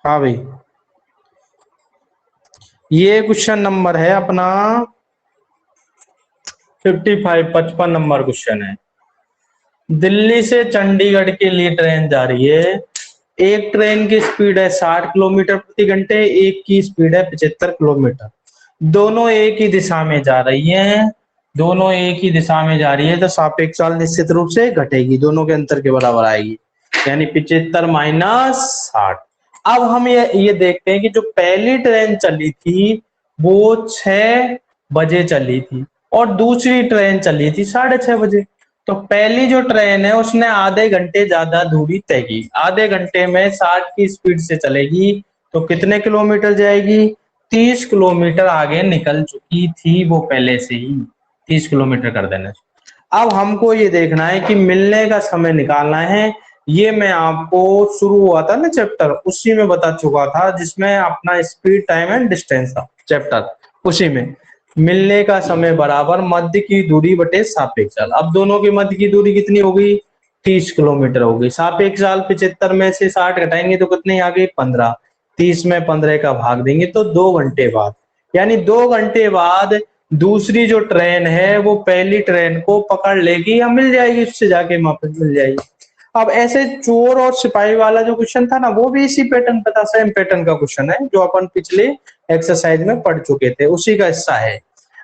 हाँ भाई, ये क्वेश्चन नंबर है अपना 55 नंबर क्वेश्चन है। दिल्ली से चंडीगढ़ के लिए ट्रेन जा रही है। एक ट्रेन की स्पीड है 60 किलोमीटर प्रति घंटे, एक की स्पीड है 75 किलोमीटर। दोनों एक ही दिशा में जा रही हैं। दोनों एक ही दिशा में जा रही है तो सापेक्ष चाल निश्चित रूप से घटेगी, दोनों के अंतर के बराबर आएगी, यानी 75 - 60। अब हम ये देखते हैं कि जो पहली ट्रेन चली थी वो 6 बजे चली थी और दूसरी ट्रेन चली थी 6:30 बजे। तो पहली जो ट्रेन है उसने आधे घंटे ज्यादा दूरी तय की। आधे घंटे में 60 की स्पीड से चलेगी तो कितने किलोमीटर जाएगी? 30 किलोमीटर आगे निकल चुकी थी वो पहले से ही, 30 किलोमीटर कर देने से। अब हमको ये देखना है कि मिलने का समय निकालना है। ये मैं आपको शुरू हुआ था ना चैप्टर, उसी में बता चुका था, जिसमें अपना स्पीड टाइम एंड डिस्टेंस था चैप्टर, उसी में मिलने का समय बराबर मध्य की दूरी बटे सापेक्ष चाल। अब दोनों की मध्य की दूरी कितनी होगी? 30 किलोमीटर होगी। सापेक्ष चाल 75 में से 60 घटाएंगे तो कितनी आ गई? 15। 30 में 15 का भाग देंगे तो 2 घंटे बाद, यानी 2 घंटे बाद दूसरी जो ट्रेन है वो पहली ट्रेन को पकड़ लेगी या मिल जाएगी, उससे जाके वापस मिल जाएगी। अब ऐसे चोर और सिपाही वाला जो क्वेश्चन था ना, वो भी इसी पैटर्न पे था, सेम पैटर्न का क्वेश्चन है जो अपन पिछले एक्सरसाइज में पढ़ चुके थे, उसी का हिस्सा है।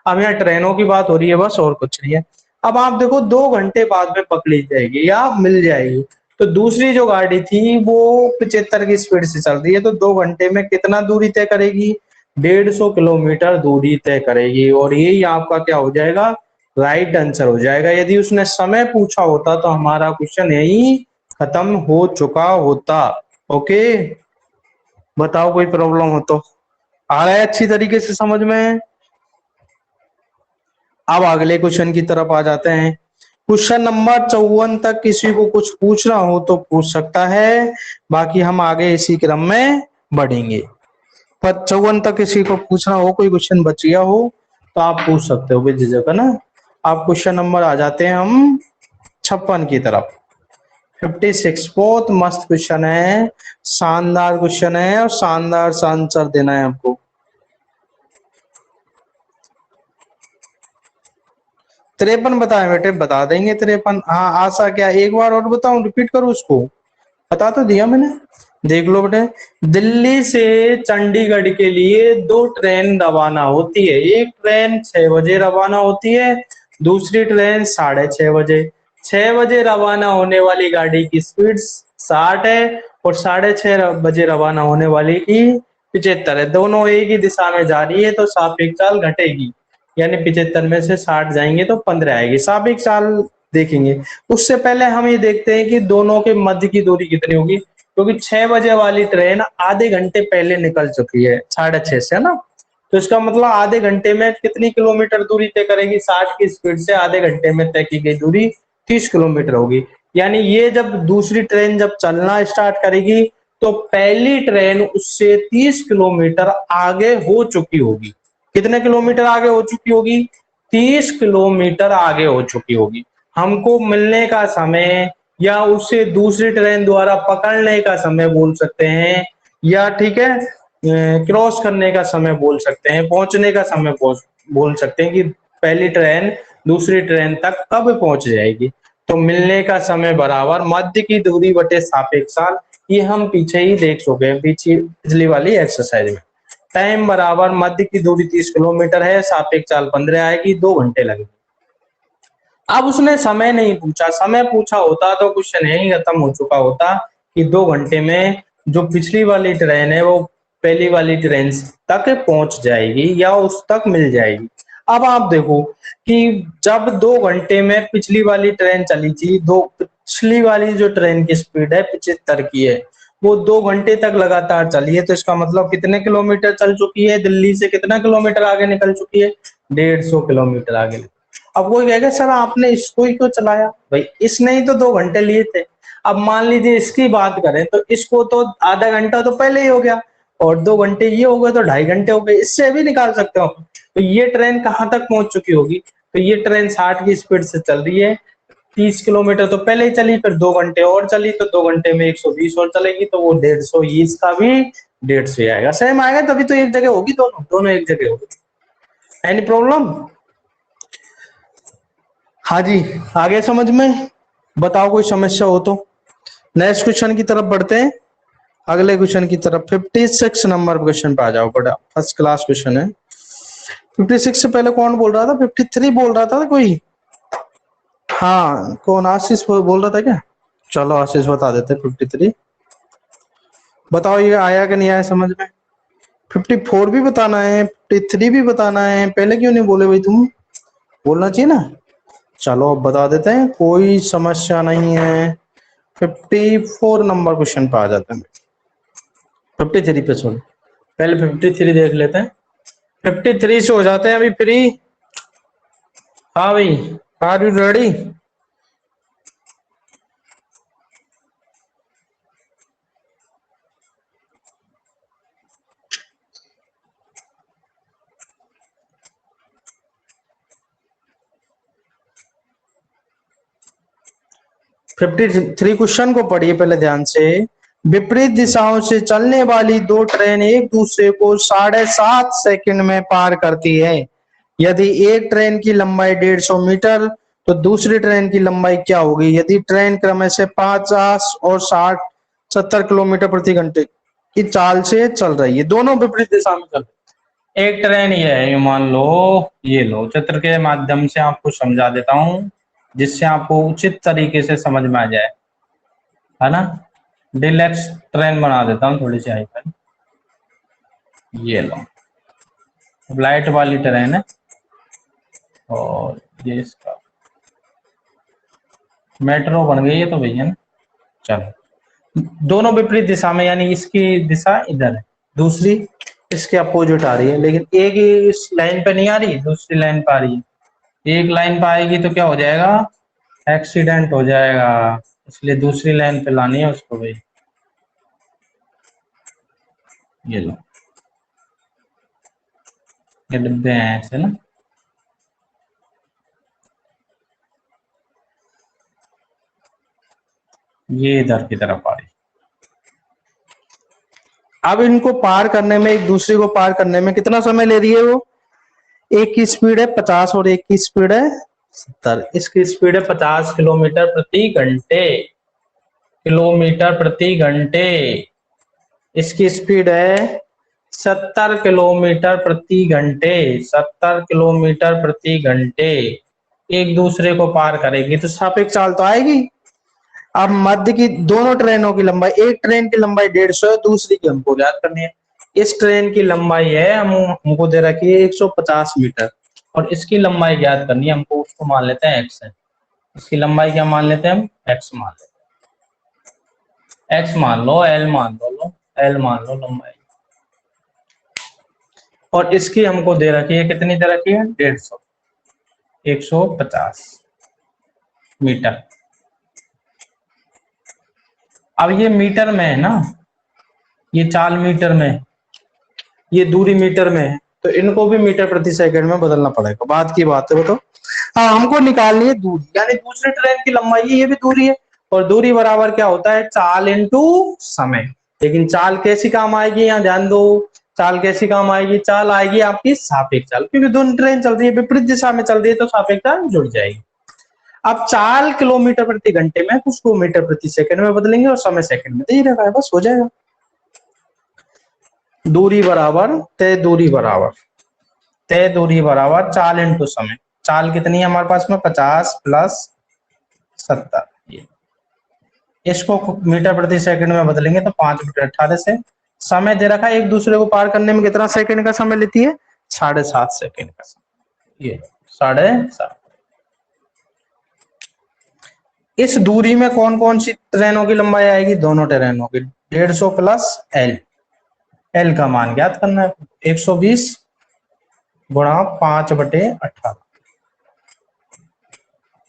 अब यहाँ ट्रेनों की बात हो रही है बस, और कुछ नहीं है। अब आप देखो 2 घंटे बाद में पकड़ी जाएगी या मिल जाएगी, तो दूसरी जो गाड़ी थी वो 75 की स्पीड से चल रही है, तो 2 घंटे में कितना दूरी तय करेगी? 150 किलोमीटर दूरी तय करेगी। और यही आपका क्या हो जाएगा? राइट आंसर हो जाएगा। यदि उसने समय पूछा होता तो हमारा क्वेश्चन यही खत्म हो चुका होता। ओके, बताओ कोई प्रॉब्लम हो तो। आ रहा है अच्छी तरीके से समझ में? अब अगले क्वेश्चन की तरफ आ जाते हैं। क्वेश्चन नंबर 54 तक किसी को कुछ पूछना हो तो पूछ सकता है, बाकी हम आगे इसी क्रम में बढ़ेंगे। पर 54 तक किसी को पूछना हो, कोई क्वेश्चन बच गया हो तो आप पूछ सकते हो बेझिझक, है ना। आप क्वेश्चन नंबर आ जाते हैं हम 56 की तरफ। 56 बहुत मस्त क्वेश्चन है, शानदार क्वेश्चन है और शानदार सा आंसर देना है आपको। 53 बताए बेटे, बता देंगे 53। हाँ, आशा क्या, एक बार और बताऊं, रिपीट करूं उसको? बता तो दिया मैंने, देख लो बेटे। दिल्ली से चंडीगढ़ के लिए 2 ट्रेन रवाना होती है। एक ट्रेन 6 बजे रवाना होती है, दूसरी ट्रेन 6:30 बजे। 6 बजे रवाना होने वाली गाड़ी की स्पीड 60 है और 6:30 बजे रवाना होने वाली की 75 है। दोनों एक ही दिशा में जा रही है तो सापेक्ष चाल घटेगी, यानी 75 में से 60 जाएंगे तो 15 आएगी। सापेक्ष चाल देखेंगे, उससे पहले हम ये देखते हैं कि दोनों के मध्य की दूरी कितनी होगी, क्योंकि 6 बजे वाली ट्रेन आधे घंटे पहले निकल चुकी है 6:30 से, है ना। तो इसका मतलब आधे घंटे में कितनी किलोमीटर दूरी तय करेगी? 60 की स्पीड से आधे घंटे में तय की गई दूरी 30 किलोमीटर होगी। यानी ये जब दूसरी ट्रेन जब चलना स्टार्ट करेगी तो पहली ट्रेन उससे 30 किलोमीटर आगे हो चुकी होगी। कितने किलोमीटर आगे हो चुकी होगी? 30 किलोमीटर आगे हो चुकी होगी। हमको मिलने का समय या उसे दूसरी ट्रेन द्वारा पकड़ने का समय बोल सकते हैं, या ठीक है क्रॉस करने का समय बोल सकते हैं, पहुंचने का समय बोल सकते हैं कि पहली ट्रेन दूसरी ट्रेन तक कब पहुंच जाएगी। तो मिलने का समय बराबर मध्य की दूरी बटे सापेक्ष काल, ये हम पीछे ही देख चुके हैं, पिछली वाली एक्सरसाइज में। टाइम बराबर मध्य की दूरी 30 किलोमीटर है, सापेक्ष चाल 15 आएगी, 2 घंटे लगेंगे। अब उसने समय नहीं पूछा, समय पूछा होता तो क्वेश्चन यही खत्म हो चुका होता कि 2 घंटे में जो पिछली वाली ट्रेन है वो पहली वाली ट्रेन तक पहुंच जाएगी या उस तक मिल जाएगी। अब आप देखो कि जब 2 घंटे में पिछली वाली ट्रेन चली थी, दो पिछली वाली जो ट्रेन की स्पीड है 75 की है, वो 2 घंटे तक लगातार चली है, तो इसका मतलब कितने किलोमीटर चल चुकी है? दिल्ली से कितना किलोमीटर आगे निकल चुकी है? 150 किलोमीटर आगे। अब वो कहेगा सर आपने इसको ही क्यों चलाया? भाई इसने ही तो 2 घंटे लिए थे। अब मान लीजिए इसकी बात करें तो इसको तो आधा घंटा तो पहले ही हो गया और 2 घंटे ये हो गए तो 2.5 घंटे हो गए, इससे भी निकाल सकते हो। तो ये ट्रेन कहाँ तक पहुंच चुकी होगी? तो ये ट्रेन 60 की स्पीड से चल रही है, 30 किलोमीटर तो पहले ही चली, फिर 2 घंटे और चली तो 2 घंटे में 120 और चलेगी, तो वो 150 इसका भी डेढ़ से आएगा, सेम आएगा तभी तो एक जगह होगी, दोनों दोनों एक जगह होगी। Any problem? हाँ जी, आगे समझ में? बताओ कोई समस्या हो तो। नेक्स्ट क्वेश्चन की तरफ बढ़ते हैं, अगले क्वेश्चन की तरफ। 56 नंबर क्वेश्चन पे आ जाओ, बड़ा फर्स्ट क्लास क्वेश्चन है। 56 से पहले कौन बोल रहा था? 53 बोल रहा था कोई? हाँ, कौन? आशीष बोल रहा था क्या? चलो आशीष बता देते। 53 बताओ, ये आया कि नहीं आया समझ में? 54 भी बताना है, 53 भी बताना है, पहले क्यों नहीं बोले भाई तुम? बोलना चाहिए ना। चलो अब बता देते हैं, कोई समस्या नहीं है। 54 नंबर क्वेश्चन पे आ जाते हैं। 53 पे छोड़, पहले 53 देख लेते हैं। 53 से हो जाते हैं अभी फ्री। हाँ भाई, आर यू रेडी? 53 क्वेश्चन को पढ़िए पहले ध्यान से। विपरीत दिशाओं से चलने वाली दो ट्रेन एक दूसरे को 7.5 सेकंड में पार करती है। यदि एक ट्रेन की लंबाई 150 मीटर तो दूसरी ट्रेन की लंबाई क्या होगी? यदि ट्रेन क्रम से 50 और 70 किलोमीटर प्रति घंटे की चाल से चल रही है, दोनों विपरीत दिशा में चल रही है। एक ट्रेन ये है, ये मान लो, ये लो, चित्र के माध्यम से आपको समझा देता हूं जिससे आपको उचित तरीके से समझ में आ जाए, है ना। डिलक्स ट्रेन बना देता हूँ थोड़ी सी हाईफाई। ये लो, लाइट वाली ट्रेन है, और ये इसका मेट्रो बन गई है तो भैया ना। चलो, दोनों विपरीत दिशा में, यानी इसकी दिशा इधर है, दूसरी इसके अपोजिट आ रही है, लेकिन एक ही इस लाइन पे नहीं आ रही, दूसरी लाइन पे आ रही है। एक लाइन पे आएगी तो क्या हो जाएगा? एक्सीडेंट हो जाएगा, इसलिए दूसरी लाइन पे लानी है उसको भाई। ये लो, ये डिब्बे हैं ऐसे ना। ये इधर की तरफ आ रही। अब इनको पार करने में, एक दूसरे को पार करने में कितना समय ले रही है वो? एक की स्पीड है 50 और एक की स्पीड है 70। इसकी स्पीड है 50 किलोमीटर प्रति घंटे, किलोमीटर प्रति घंटे। इसकी स्पीड है 70 किलोमीटर प्रति घंटे, 70 किलोमीटर प्रति घंटे। एक दूसरे को पार करेगी तो सापेक्ष चाल तो आएगी। अब मध्य की दोनों ट्रेनों की लंबाई, एक ट्रेन की लंबाई 150 है, दूसरी की हमको ज्ञात करनी है। इस ट्रेन की लंबाई है, हमको दे रखी है 150 मीटर, और इसकी लंबाई ज्ञात करनी है हमको, उसको मान लेते हैं x है। इसकी लंबाई क्या मान लेते हैं हम? x मान लेते हैं। x मान लो, l मान लो, l मान लो लंबाई। और इसकी हमको दे रखी है, कितनी दे रखी है? 150, 150 मीटर। अब ये मीटर में है ना, ये चाल मीटर में, ये दूरी मीटर में है, तो इनको भी मीटर प्रति सेकंड में बदलना पड़ेगा। बात की बात है वो तो। हाँ, हमको निकालनी है दूरी, यानी दूसरी ट्रेन की लंबाई है, ये भी दूरी है, और दूरी बराबर क्या होता है? चाल इंटू समय। लेकिन चाल कैसी काम आएगी? यहाँ ध्यान दो, चाल कैसी काम आएगी? चाल आएगी आपकी सापेक्ष चाल, क्योंकि दोनों ट्रेन चल रही है, विपरीत दिशा में चल रही है, तो सापेक्ष चाल जुड़ जाएगी। अब चाल किलोमीटर प्रति घंटे में, उसको मीटर प्रति सेकंड में बदलेंगे, और समय सेकंड में, यही रखा है, बस हो जाएगा। दूरी बराबर तय दूरी बराबर, तय दूरी बराबर चाल इंटू समय। चाल कितनी है हमारे पास में? 50 प्लस 70। इसको मीटर प्रति सेकंड में बदलेंगे तो 5/18 से। समय दे रखा है, एक दूसरे को पार करने में कितना सेकंड का समय लेती है? 7.5 सेकंड का समय। ये 7.5। इस दूरी में कौन कौन सी ट्रेनों की लंबाई आएगी? दोनों ट्रेनों की। 150 प्लस एल, एल का मान ज्ञात करना है। 120 गुणा 5/18,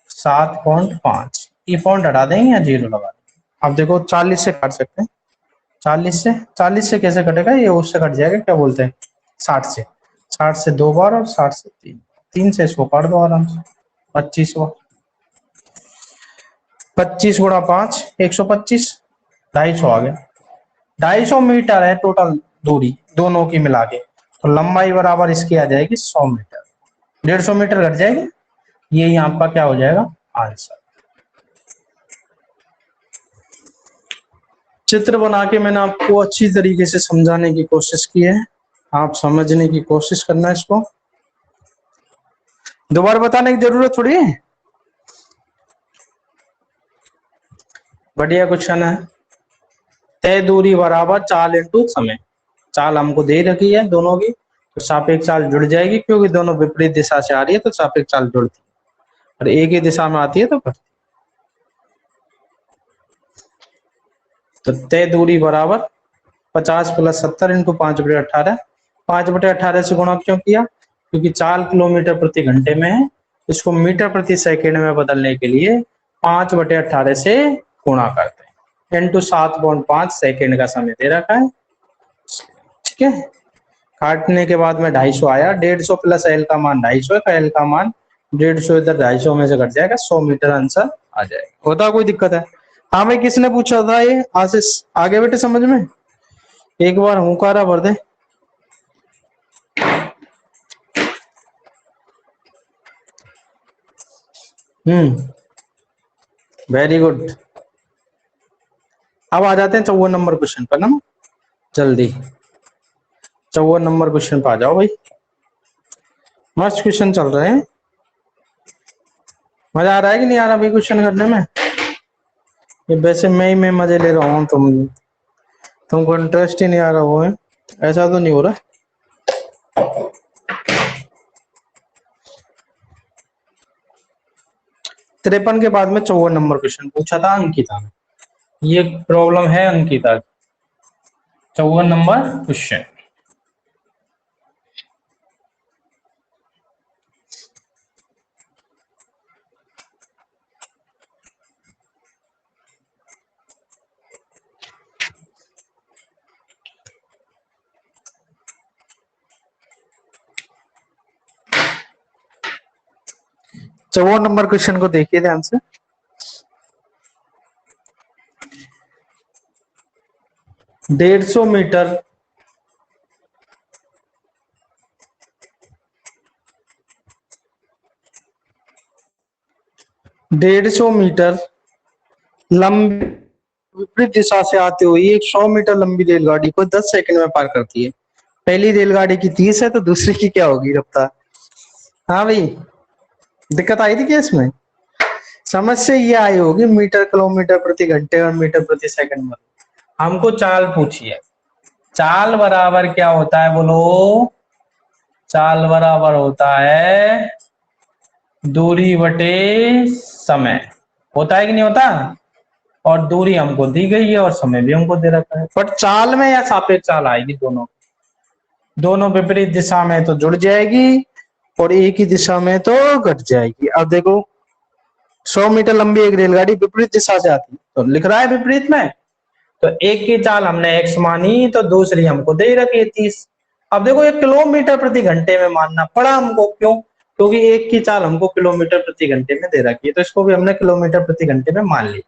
7.5। ये पॉइंट हटा देंगे या जीरो लगा देंगे? अब देखो 40 से काट सकते हैं, 40 से कैसे कटेगा? ये उससे कट जाएगा, क्या बोलते हैं, 60 से। 60 से 2 बार और 60 से 3 से इसको काट दो आराम से। 25 बार, 25 गुणा 5 125, 250 आ गया। 250 मीटर है टोटल दूरी दोनों की मिला के, तो लंबाई बराबर इसकी आ जाएगी 100 मीटर, 150 मीटर घट जाएगी, ये यहाँ आपका क्या हो जाएगा आंसर। चित्र बना के मैंने आपको अच्छी तरीके से समझाने की कोशिश की है, आप समझने की कोशिश करना, इसको दोबारा बताने की जरूरत थोड़ी है। बढ़िया क्वेश्चन है। तय दूरी बराबर चाल इंटू समय, चाल हमको दे रखी है दोनों की, तो सापेक्ष चाल जुड़ जाएगी, क्योंकि दोनों विपरीत दिशा से आ रही है तो सापेक्ष चाल जुड़ती है, और एक ही दिशा में आती है तो घटती। तो तय दूरी बराबर 50 + 70 × 5/18, 5/18 से गुणा क्यों किया, क्योंकि 4 किलोमीटर प्रति घंटे में है, इसको मीटर प्रति सेकंड में बदलने के लिए 5/18 से गुणा करते हैं, इंटू 7.5 सेकंड का समय दे रखा है, ठीक है। काटने के बाद में 250 आया, 150 प्लस एल का मान 250 का, एल का मान 150, इधर 250 में से घट जाएगा, 100 मीटर आंसर आ जाएगा। होता कोई दिक्कत है? हाँ भाई, किसने पूछा था ये? आशीष, आगे बेटे समझ में, एक बार हुंकारा भर दे। Very good. अब आ जाते हैं 54 नंबर क्वेश्चन पर ना, जल्दी 54 नंबर क्वेश्चन पर आ जाओ भाई, मस्त क्वेश्चन चल रहे हैं। मजा आ रहा है कि नहीं आ रहा भाई क्वेश्चन करने में? ये वैसे मैं मजे ले रहा हूँ, तुमको इंटरेस्ट ही नहीं आ रहा वो है, ऐसा तो नहीं हो रहा। तिरपन के बाद में 54 नंबर क्वेश्चन पूछा था अंकिता ने, ये प्रॉब्लम है अंकिता की। 54 नंबर क्वेश्चन, चौवन नंबर क्वेश्चन को देखिए ध्यान से। डेढ़ सौ मीटर लंबी विपरीत दिशा से आते हुए एक 100 मीटर लंबी रेलगाड़ी को 10 सेकंड में पार करती है। पहली रेलगाड़ी की 30 है तो दूसरी की क्या होगी रफ्तार? हाँ भाई, दिक्कत आई थी क्या इसमें? समस्या ये आई होगी मीटर किलोमीटर प्रति घंटे और मीटर प्रति सेकंड में। हमको चाल पूछी है, चाल बराबर क्या होता है बोलो? चाल बराबर होता है दूरी बटे समय, होता है कि नहीं होता? और दूरी हमको दी गई है और समय भी हमको दे रखा है, बट चाल में या सापेक्ष चाल आएगी, दोनों विपरीत दिशा में तो जुड़ जाएगी और एक ही दिशा में तो घट जाएगी। अब देखो 100 मीटर लंबी एक रेलगाड़ी विपरीत दिशा से आती तो लिख रहा है विपरीत में, तो एक की चाल हमने x मानी तो दूसरी हमको दे रखी है 30। अब देखो ये किलोमीटर प्रति घंटे में मानना पड़ा हमको, क्यों? क्योंकि एक की चाल हमको किलोमीटर प्रति घंटे में दे रखी है, तो इसको भी हमने किलोमीटर प्रति घंटे में मान ली।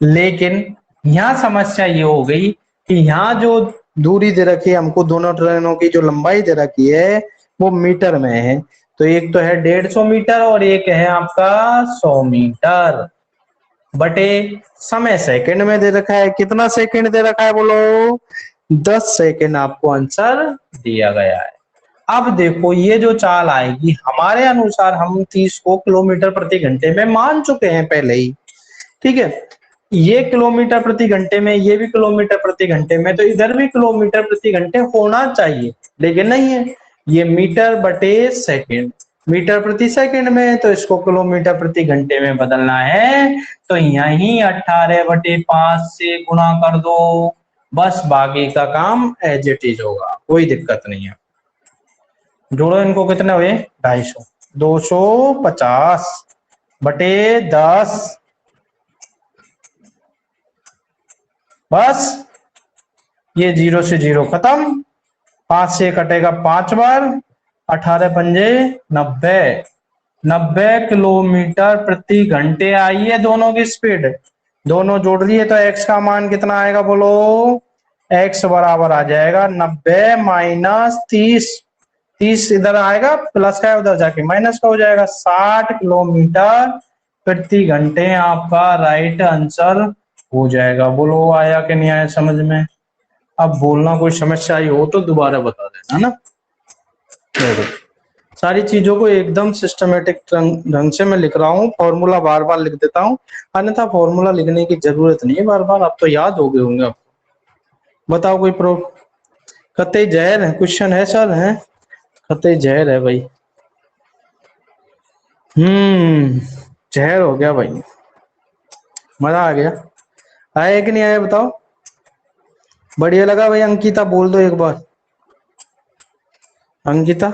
लेकिन यहाँ समस्या ये हो गई कि यहाँ जो दूरी दे रखी है हमको, दोनों ट्रेनों की जो लंबाई दे रखी है वो मीटर में है, तो एक तो है 150 मीटर और एक है आपका 100 मीटर, बटे समय सेकंड में दे रखा है। कितना सेकंड दे रखा है बोलो? 10 सेकंड आपको आंसर दिया गया है। अब देखो ये जो चाल आएगी हमारे अनुसार, हम 30 को किलोमीटर प्रति घंटे में मान चुके हैं पहले ही, ठीक है। ये किलोमीटर प्रति घंटे में, ये भी किलोमीटर प्रति घंटे में, तो इधर भी किलोमीटर प्रति घंटे होना चाहिए, लेकिन नहीं है, ये मीटर बटे सेकंड, मीटर प्रति सेकंड में, तो इसको किलोमीटर प्रति घंटे में बदलना है, तो यही 18/5 से गुणा कर दो, बस बाकी का काम एज इट इज होगा, कोई दिक्कत नहीं है। जोड़ो इनको, कितने हुए? 250, 250 बटे 10, बस ये 0 से 0 खत्म, 5 से कटेगा 5 बार, 18 पंजे 90, 90 किलोमीटर प्रति घंटे आई है दोनों की स्पीड, दोनों जोड़ दिए तो x का मान कितना आएगा बोलो? x बराबर आ जाएगा 90 माइनस 30, 30 इधर आएगा, प्लस का उधर जाके माइनस का हो जाएगा, 60 किलोमीटर प्रति घंटे आपका राइट आंसर हो जाएगा। बोलो आया कि नहीं आया समझ में? अब बोलना कोई समस्या आई हो तो दोबारा बता देना, है ना। देखो सारी चीजों को एकदम सिस्टमेटिक ढंग से मैं लिख रहा हूँ, फॉर्मूला बार बार लिख देता हूँ, अन्यथा फॉर्मूला लिखने की जरूरत नहीं है बार बार, आप तो याद हो गए होंगे आपको। बताओ कोई प्रो कतई जहर है, क्वेश्चन है सर, है कतई जहर है भाई। जहर हो गया भाई, मजा आ गया। आया कि नहीं आया बताओ? बढ़िया लगा भाई? अंकिता बोल दो एक बार, अंकिता।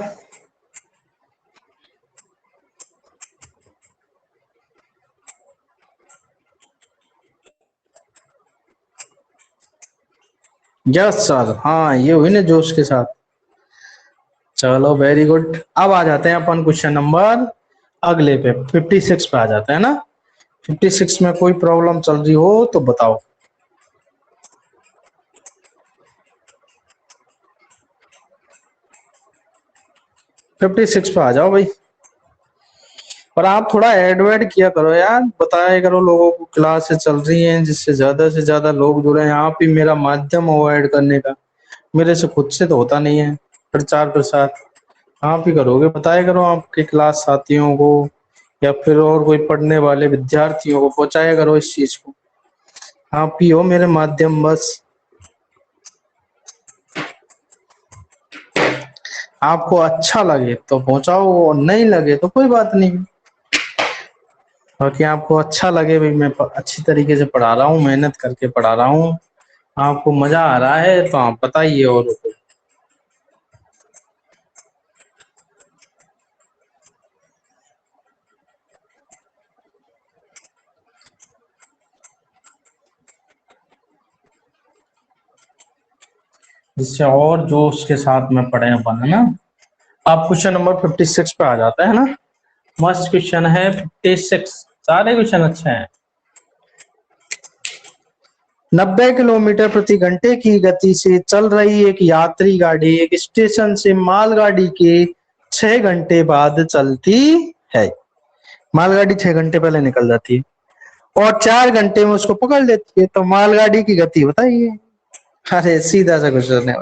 यस सर, हाँ ये हुई ना जोश के साथ। चलो वेरी गुड। अब आ जाते हैं अपन क्वेश्चन नंबर अगले पे, 56 पे आ जाते हैं ना। 56 में कोई प्रॉब्लम चल रही हो तो बताओ। 56 पे आ जाओ भाई। पर आप थोड़ा ऐड वैड किया करो यार, बताया करो लोगों को, क्लासेस चल रही हैं जिससे ज्यादा से ज्यादा लोग जुड़े। आप ही मेरा माध्यम हो ऐड करने का, मेरे से खुद से तो होता नहीं है प्रचार प्रसार, आप ही करोगे। बताया करो आपके क्लास साथियों को या फिर और कोई पढ़ने वाले विद्यार्थियों को, पहुंचाया करो इस चीज को। आप ही हो मेरे माध्यम बस। आपको अच्छा लगे तो पहुंचाओ और नहीं लगे तो कोई बात नहीं। बाकी आपको अच्छा लगे भाई मैं अच्छी तरीके से पढ़ा रहा हूँ, मेहनत करके पढ़ा रहा हूँ, आपको मजा आ रहा है तो आप बताइए। और जिससे और जोश के साथ में पढ़े अपन, है ना। आप क्वेश्चन नंबर 56 पे आ जाता है ना। मस्त क्वेश्चन है 56, सारे क्वेश्चन अच्छे हैं। 90 किलोमीटर प्रति घंटे की गति से चल रही एक यात्री गाड़ी एक स्टेशन से मालगाड़ी के 6 घंटे बाद चलती है। मालगाड़ी 6 घंटे पहले निकल जाती है और 4 घंटे में उसको पकड़ लेती है, तो मालगाड़ी की गति बताइए। अरे सीधा सा क्वेश्चन है।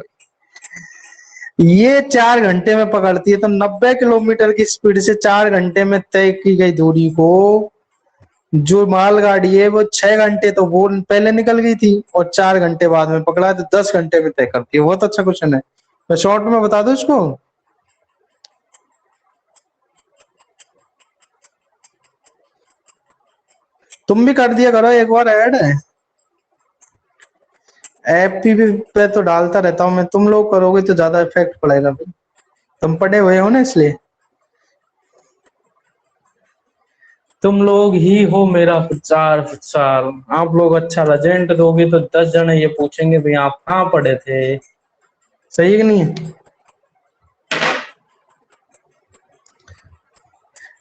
ये 4 घंटे में पकड़ती है, तो 90 किलोमीटर की स्पीड से 4 घंटे में तय की गई दूरी को जो मालगाड़ी है वो 6 घंटे तो वो पहले निकल गई थी और 4 घंटे बाद में पकड़ा है, तो 10 घंटे में तय करती है। बहुत अच्छा क्वेश्चन है, तो शॉर्ट में बता दो इसको। तुम भी कर दिया करो एक बार ऐड, ऐप पे तो डालता रहता हूँ मैं, तुम लोग करोगे तो ज्यादा इफेक्ट पड़ेगा भाई, तुम पढ़े हुए हो ना इसलिए। तुम लोग ही हो मेरा प्रचार प्रचार, आप लोग अच्छा रिजल्ट दोगे तो 10 जने ये पूछेंगे भाई आप कहाँ पढ़े थे। सही है कि नहीं है?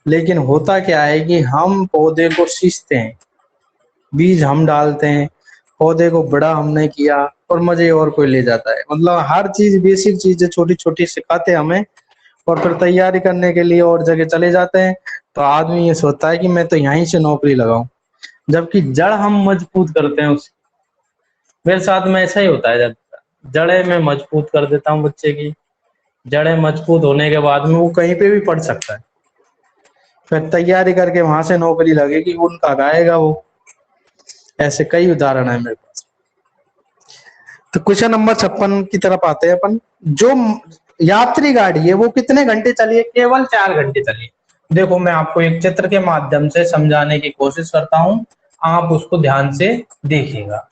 लेकिन होता क्या है कि हम पौधे को सींचते हैं, बीज हम डालते हैं, पौधे को बड़ा हमने किया और मजे और कोई ले जाता है। मतलब हर चीज बेसिक चीजें छोटी छोटी सिखाते हमें और फिर तैयारी करने के लिए और जगह चले जाते हैं। तो आदमी ये सोचता है कि मैं तो यहीं से नौकरी लगाऊं, जबकि जड़ हम मजबूत करते हैं उस। मेरे साथ में ऐसा ही होता है, जब जड़ें मैं मजबूत कर देता हूँ बच्चे की, जड़ें मजबूत होने के बाद में वो कहीं पे भी पढ़ सकता है, फिर तैयारी करके वहां से नौकरी लगेगी उनका गाएगा वो। ऐसे कई उदाहरण है मेरे पास। तो क्वेश्चन नंबर 56 की तरफ आते हैं अपन। जो यात्री गाड़ी है वो कितने घंटे चली है? केवल 4 घंटे चली है। देखो मैं आपको एक चित्र के माध्यम से समझाने की कोशिश करता हूं, आप उसको ध्यान से देखिएगा।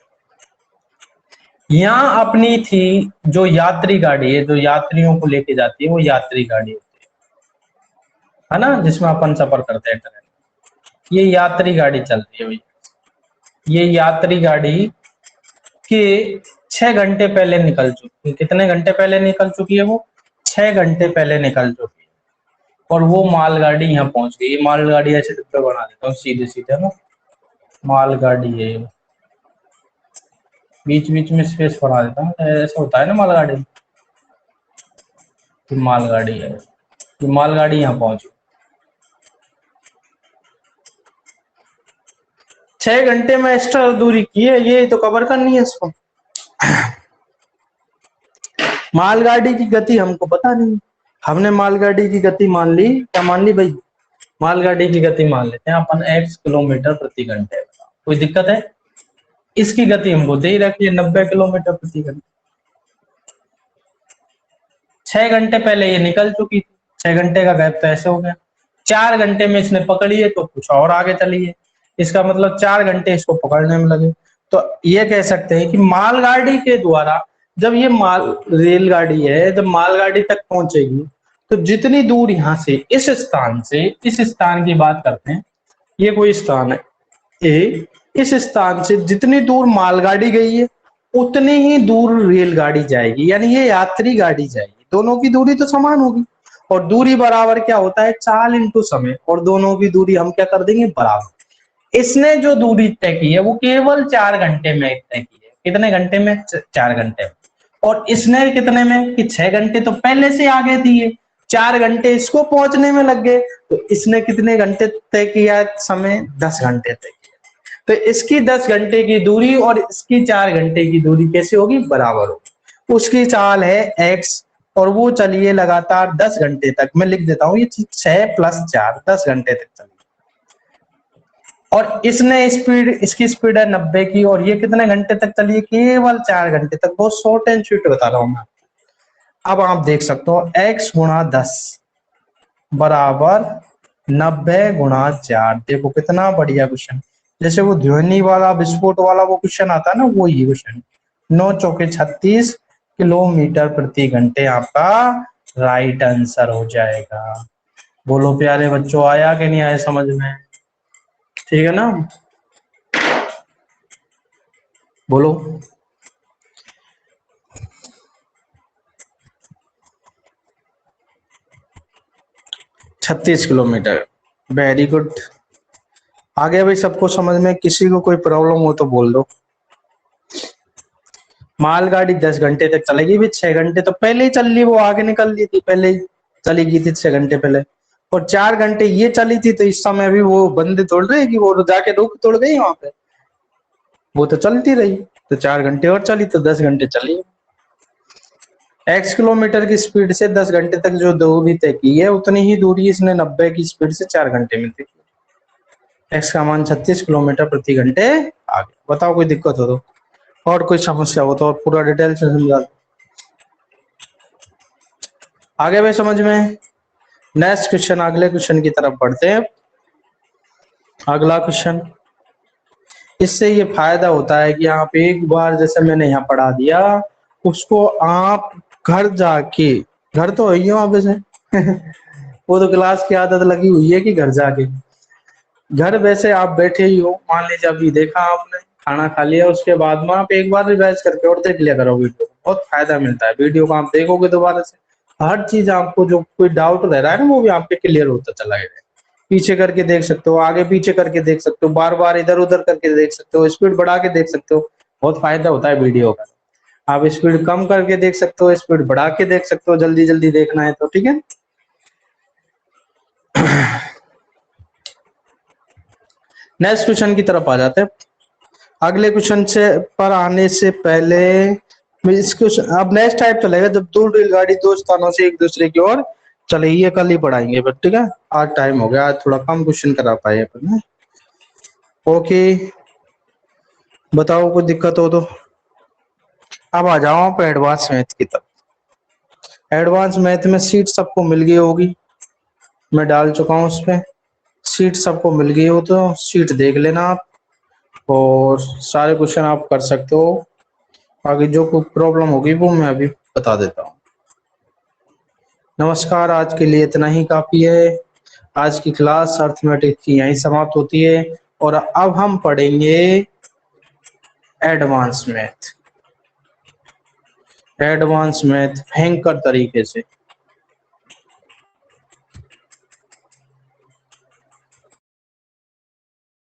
यहाँ अपनी थी जो यात्री गाड़ी है, जो यात्रियों को लेके जाती है, वो यात्री गाड़ी होती है ना, जिसमें अपन सफर करते हैं ट्रेन। ये यात्री गाड़ी चल रही है भाई, ये यात्री गाड़ी के 6 घंटे पहले निकल चुकी है। कितने घंटे पहले निकल चुकी है वो? 6 घंटे पहले निकल चुकी है और वो मालगाड़ी यहाँ पहुंच गई। ये मालगाड़ी ऐसे डिब्बे बना देता हूँ सीधे सीधे ना, मालगाड़ी है। बीच बीच में स्पेस बढ़ा देता हूँ, ऐसा होता है ना मालगाड़ी। मालगाड़ी है, मालगाड़ी यहाँ पहुंची 6 घंटे में एक्स्ट्रा दूरी की है, ये तो कवर करनी है इसको। मालगाड़ी की गति हमको पता नहीं, हमने मालगाड़ी की गति मान ली, क्या मान ली भाई, मालगाड़ी की गति मान लेते हैं अपन x किलोमीटर प्रति घंटे। कोई दिक्कत है? इसकी गति हमको दे ही रखी है 90 किलोमीटर प्रति घंटे। 6 घंटे पहले ये निकल चुकी थी, 6 घंटे का गैप तो ऐसे हो गया। 4 घंटे में इसने पकड़ी है तो कुछ और आगे चली है, इसका मतलब 4 घंटे इसको पकड़ने में लगे। तो ये कह सकते हैं कि मालगाड़ी के द्वारा जब ये रेलगाड़ी है, जब मालगाड़ी तक पहुंचेगी तो जितनी दूर यहाँ से इस स्थान की बात करते हैं, ये कोई स्थान है ए, इस स्थान से जितनी दूर मालगाड़ी गई है उतनी ही दूर रेलगाड़ी जाएगी, यानी ये यात्री गाड़ी जाएगी। दोनों की दूरी तो समान होगी, और दूरी बराबर क्या होता है, चाल इंटू समय, और दोनों की दूरी हम क्या कर देंगे, बराबर। इसने जो दूरी तय की है वो केवल 4 घंटे में तय की है। कितने घंटे में? 4 घंटे में। और इसने कितने में, कि 6 घंटे तो पहले से आगे दिए, 4 घंटे इसको पहुंचने में लग गए, तो इसने कितने घंटे तय किया समय, 10 घंटे तय किया। तो इसकी 10 घंटे की दूरी और इसकी 4 घंटे की दूरी कैसे होगी, बराबर होगी। उसकी चाल है x, और वो चलिए लगातार 10 घंटे तक, मैं लिख देता हूँ ये 6 + 4, 10 घंटे तक चली। और इसने स्पीड, इसकी स्पीड है 90 की, और ये कितने घंटे तक चली है, केवल 4 घंटे तक। बहुत शॉर्ट एंड स्वीट बता रहा हूं मैं। अब आप देख सकते हो x × 10 बराबर 90 × 4। देखो कितना बढ़िया क्वेश्चन, जैसे वो ध्वनि वाला विस्फोट वाला वो क्वेश्चन आता है ना, वो ही क्वेश्चन। 9 चौके 36 किलोमीटर प्रति घंटे आपका राइट आंसर हो जाएगा। बोलो प्यारे बच्चों, आया कि नहीं आया समझ में? ठीक है ना, बोलो। छत्तीस किलोमीटर, वेरी गुड। आगे भाई सबको समझ में? किसी को कोई प्रॉब्लम हो तो बोल दो। मालगाड़ी 10 घंटे तक चलेगी भी, 6 घंटे तो पहले ही चल ली, वो आगे निकल ली थी, पहले ही चली गई थी 6 घंटे पहले। और 4 घंटे ये चली थी, तो इस समय भी वो बंदे तोड़ रहे कि वो जाके रुक तोड़ गई वहां पे, वो तो चलती रही। तो 4 घंटे और चली, तो 10 घंटे चली। x किलोमीटर की स्पीड से 10 घंटे तक जो दूरी तय की है, उतनी ही दूरी इसने 90 की स्पीड से 4 घंटे में तय की। x का मान 36 किलोमीटर प्रति घंटे आ गया। बताओ कोई दिक्कत हो तो, और कोई समस्या हो तो, और पूरा डिटेल से समझा। आगे भाई समझ में? नेक्स्ट क्वेश्चन, अगले क्वेश्चन की तरफ बढ़ते हैं। अगला क्वेश्चन, इससे ये फायदा होता है कि आप एक बार जैसे मैंने यहाँ पढ़ा दिया, उसको आप घर जाके, घर तो है ही वहां पे से वो तो क्लास की आदत लगी हुई है कि घर जाके, घर वैसे आप बैठे ही हो, मान लीजिए अभी देखा आपने, खाना खा लिया, उसके बाद में आप एक बार रिवाइज करके और देख लिया करो वीडियो, बहुत फायदा मिलता है। वीडियो को आप देखोगे दोबारा से, हर चीज आपको जो कोई डाउट रह रहा है ना, वो भी आपके क्लियर होता चला जाएगा। पीछे करके देख सकते हो, आगे पीछे करके देख सकते हो, बार बार इधर उधर करके देख सकते हो, स्पीड बढ़ा के देख सकते हो। बहुत फायदा होता है वीडियो का। आप स्पीड कम करके देख सकते हो, स्पीड बढ़ा के देख सकते हो, जल्दी जल्दी देखना है तो, ठीक है। नेक्स्ट क्वेश्चन की तरफ आ जाते हैं। अगले क्वेश्चन से पर आने से पहले इस क्वेश्चन, अब नेक्स्ट टाइप चलेगा जब दो रेलगाड़ी दो स्थानों से एक दूसरे की ओर चले, ये कल ही पढ़ाएंगे, बट ठीक है, आज टाइम हो गया, आज थोड़ा कम क्वेश्चन करा पाए अपन। ओके, बताओ कोई दिक्कत हो तो। अब आ जाओ आप एडवांस मैथ की तरफ। एडवांस मैथ में सीट सबको मिल गई होगी, मैं डाल चुका हूँ उस पर। सीट सबको मिल गई हो तो सीट देख लेना आप, और सारे क्वेश्चन आप कर सकते हो। आगे जो कोई प्रॉब्लम होगी वो मैं अभी बता देता हूँ। नमस्कार, आज के लिए इतना ही काफी है। आज की क्लास अर्थमेटिक की यहीं समाप्त होती है, और अब हम पढ़ेंगे एडवांस मैथ। एडवांस मैथ भयंकर तरीके से।